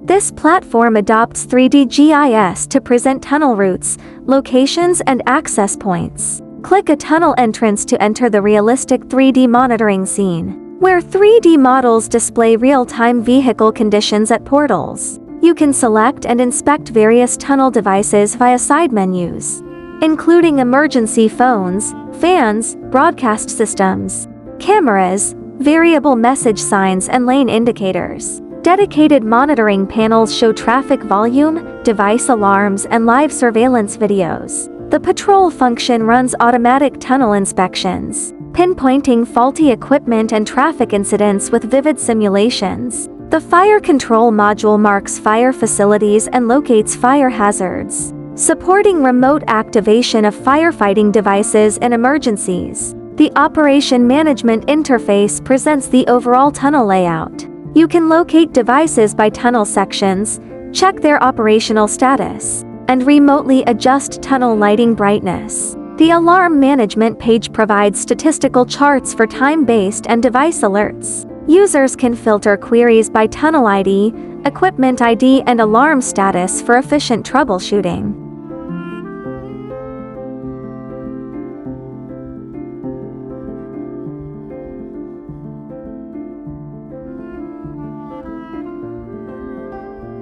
This platform adopts 3D GIS to present tunnel routes, locations, and access points. Click a tunnel entrance to enter the realistic 3D monitoring scene, where 3D models display real-time vehicle conditions at portals. You can select and inspect various tunnel devices via side menus, including emergency phones, fans, broadcast systems, cameras, variable message signs, and lane indicators. Dedicated monitoring panels show traffic volume, device alarms, and live surveillance videos. The patrol function runs automatic tunnel inspections, pinpointing faulty equipment and traffic incidents with vivid simulations. The fire control module marks fire facilities and locates fire hazards, supporting remote activation of firefighting devices in emergencies. The operation management interface presents the overall tunnel layout. You can locate devices by tunnel sections, check their operational status, and remotely adjust tunnel lighting brightness. The alarm management page provides statistical charts for time-based and device alerts. Users can filter queries by tunnel ID, equipment ID, and alarm status for efficient troubleshooting.